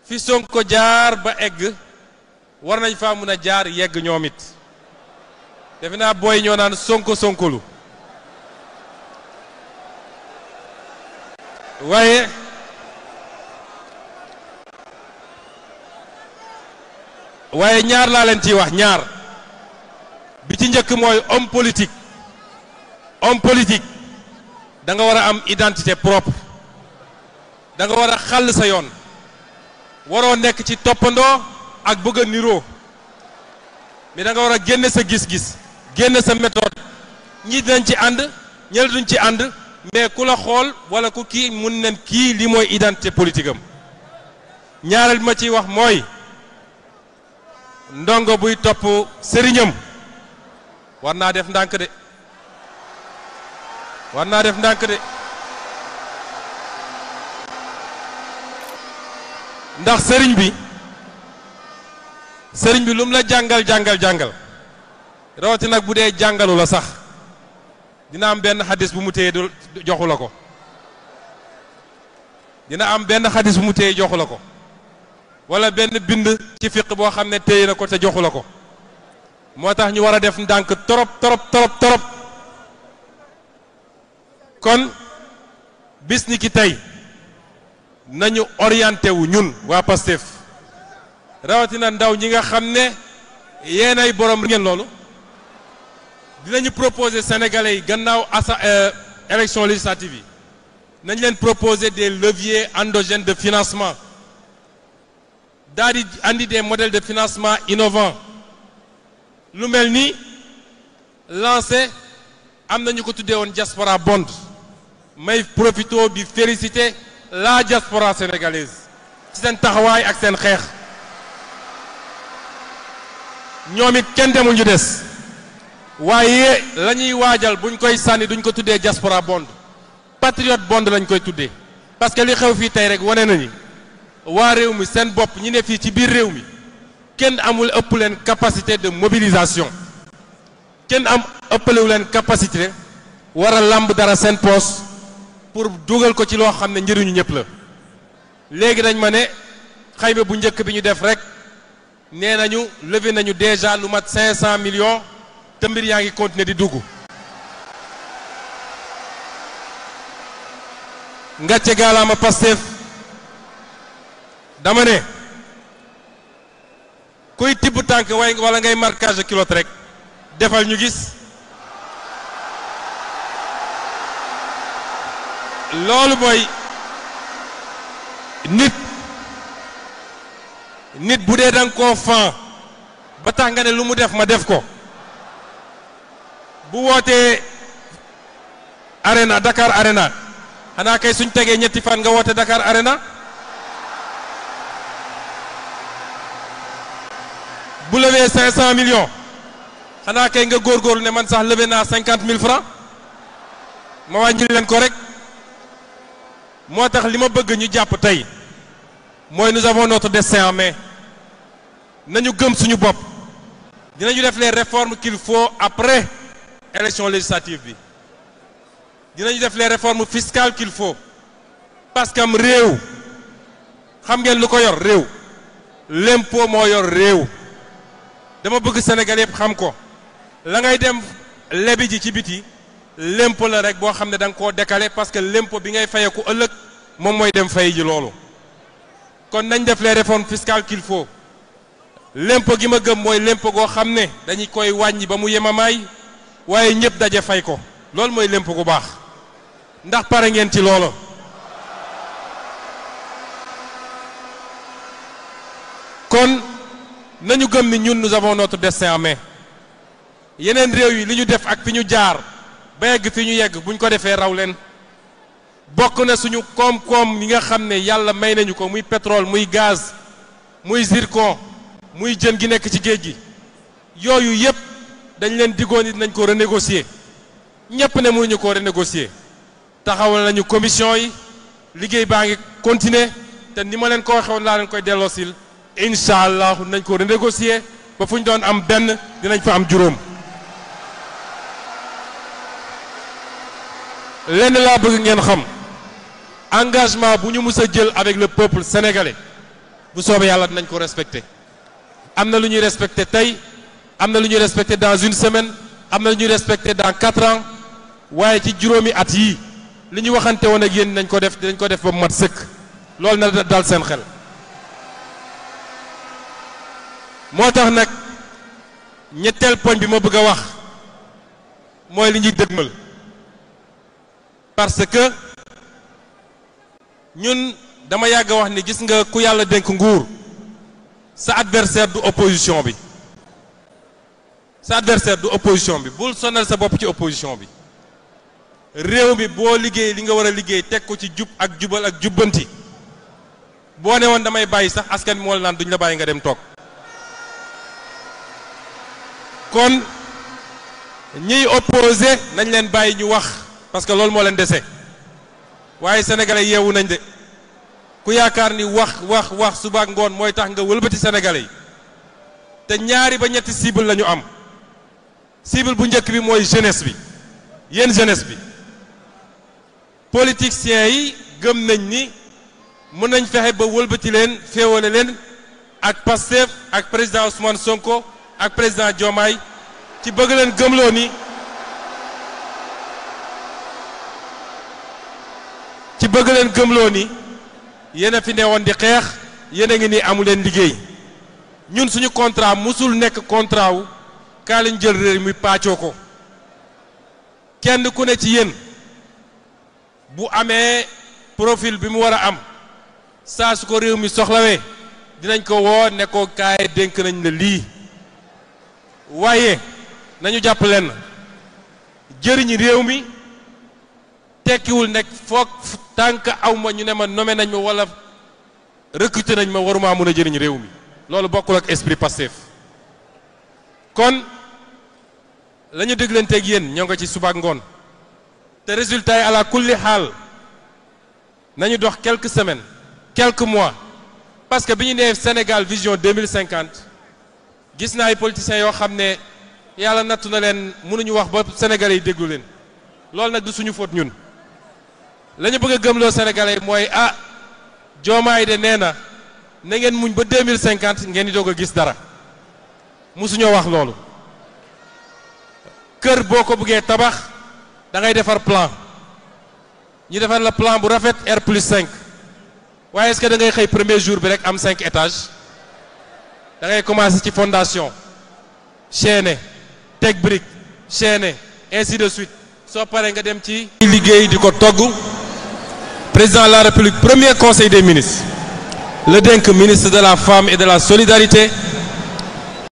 fi Sonko jaar ba egg war nañ faa mun a jaar yegg ñoom it defe naa booy ñoo naan Sonko sonkolu waaye ñaar laa leen ciy wax ñaar bi ci njëkk mooy homme politique da nga war a am identité propre da nga war a xàll sa yoon waroo nekk ci toppandoo ak bëgg a niroo mais da nga war a génne sa gis-gis génne sa méthode ñii dinañ ci ànd ñële duñ ci ànd mais ku la xool wala ku kii mun nen kii li mooy identité politique am ñaareel bi ma ciy wax mooy ndongo buy topp sëriñam war naa def ndànk de ndax sëriñ bi lu mu la jàngal rawati nag bu dee jàngalu la sax dina am benn xadis bu mu téye joxu la ko wala benn bind ci fiq boo xam ne téye na ko te joxu la ko moo tax ñu war a def ndànk torop kon bis ni ki tey nañu orienté wu ñun waa Pastef rawatina ndaw ñi nga xam ne yéenay borom ngeen loolu dinañu proposer sénégalais yi gannaaw élection législative yi nañ leen proposer des leviers endogènes de financement daal di andi des modèles de financement innovants lu mel ni lancé am na ñu ko tuddee woon diaspora bond may profito di féliciter la diaspora sénégalaise ci seen taxawaay ak seen xeex ñoom it kenn demul ñu des waaye la ñuy waajal buñ koy sànni duñ ko tuddee diaspora bond patriote bond lañ koy tuddee parce que li xew fii tey rek wane nañu waa réew mi seen bopp ñi ne fii ci biir réew mi kenn amul ëpp leen capacité de mobilisation kenn ëppalewu leen capacité war a lamb dara seen poos pour dugal ko ci loo xam ne njëriñu ñëpp la léegi dañ ma ne xayma bu njëkk bi ñu def rek nee nañu levé nañu déjà lu mat 500 millions te mbir yaa ngi continuer di dugg ngàcce gaalaama Pastef dama ne kuy tibb tànk wala ngay marquage kilote rek defal ñu gis loolu mooy nit bu dee danga koo fan ba tax nga ne lu mu def ma def ko bu wootee arena Dakar arena xanaa kay suñ tegee ñetti fan nga woote Dakar arena bu levee 500 millions xanaa kay nga góorgóorlu ne man sax levé naa 50 000 francs ma wàññi leen ko rek moo tax li ma bëgg ñu jàpp tey mooy nous avons notre destin en main nañu gëm suñu bopp dinañu def les réformes qu'il faut après élection législative bi dinañu def les réformes fiscales qu'il faut parce que am réew xam ngeen lu ko yor réew l'impôt moo yor réew dama bëgg Sénégal yëpp xam ko la ngay dem lebi ji ci biti l'impôt la rek boo xam ne da nga koo décaler parce que l'impôt bi ngay fayeku ëllëg moom mooy dem fay ji loolu kon nañ def les réformes fiscales qu'il faut l'impôt gi ma gëm mooy l'impôt goo xam ne dañu koy wàññi ba mu yemamaay waaye ñëpp daje fay ko loolu mooy l'impôt gu baax ndax pare ngeen ci loolu kon nañu gëm ni ñun nous avons notre destin en main yeneen réew yi li ñu def ak fi ñu jaar ba yegg fi ñu yegg buñ ko defee raw leen bokk na suñu koom-koom yi nga xam ne yàlla may nañu ko muy pétrole muy gaz muy zircon muy jën gi nekk ci géej gi yooyu yépp dañ leen diggoon ni dinañ ko renégocier ñépp ne mënuñu ko renégocier taxawal nañu commission yi liggéey baa ngi continuer te ni ma leen ko waxoon laa leen koy delloosil incha allah nañ ko renégocier ba fu ñu doon am benn dinañ fa am juróom lenn laa bëgg ngeen xam engagement bu ñu mus a jël avec le peuple sénégalais bu soobee yàlla dinañ ko respecté am na lu ñuy respecté tey am na lu ñuy respecté dans une semaine am na lu ñuy respecté dans 4 ans waaye ci juróomi at yii li ñu waxante woon ak yéen dinañ ko def ba mu mat sëkk loolu na dal seen xel moo tax nag ñetteel poñ bi ma bëgg a wax mooy li ñuy dëgmal parce que ñun dama yàgg wax ni gis nga ku yàlla dénk nguur sa adversaire du opposition bi bul sonal sa bopp ci opposition bi réew mi boo liggéey li nga war a liggéey teg ko ci jub ak jubal ak jubbanti boo ne woon damay bàyyi sax askan bi moo la naan duñ la bàyyi nga dem toog kon ñiy opposé nañ leen bàyyi ñu wax parce que loolu moo leen dese waaye sénégalais yeewu nañ de ku yaakaar ni wax suba ak ngoon mooy tax nga wëlbati sénégalais yi te ñaari ba ñetti cible la ñu am cible bu njëkk bi mooy jeunesse bi yéen jeunesse bi politiciens yi gëm nañ ni mën nañ fexe ba wëlbati leen féewale leen ak Pastef ak président Ousmane Sonko ak président Diomaye ci bëgg leen gëmloo ni yéen a fi newoon di xeex yéen a ngi nii amu leen liggéey ñun suñu contrat musul nekk contrat wu kaa lañ jël réew mi pàccoo ko kenn ku ne ci yéen bu amee profil bi mu war a am saa su ko réew mi soxlawee dinañ ko woo ne ko kaay dénk nañ la lii waaye nañu jàpp leen jëriñ réew mi tekkiwul nekk foog tànk aw ma ñu ne ma nommé nañ ma wala recruté nañ ma waruma mun a jëriñ réew mi loolu bokkul ak esprit Pastef kon la ñu déglanteeg yéen ñoo nga ci suba ak ngoon te résultat yi ala kulli xaal nañu dox quelques semaines quelques mois parce que bi ñu nee Sénégal vision 2050 gis naa ay politiciens yoo xam ne yàlla nattu na leen mënuñu wax ba sénégalais yi déglu leen loolu nag du suñu faute ñun la ñu bëgg a gëmloo sénégalais yi mooy Diomaye de nee na ngeen muñ ba 2050 ngeen di doog a gis dara musuñoo wax loolu kër boo ko bëggee tabax da ngay defar plan ñu defar la plan bu rafet R+5 waaye est-ce que da ngay xëy premier jour bi rek am 5 étages da ngay commencer ci fondation chaîner teg brique chaîner ainsi de suite soo paree nga dem ci liggéey di ko togg président de la République premier conseil des ministres le dénk ministre de la femme et de la solidarité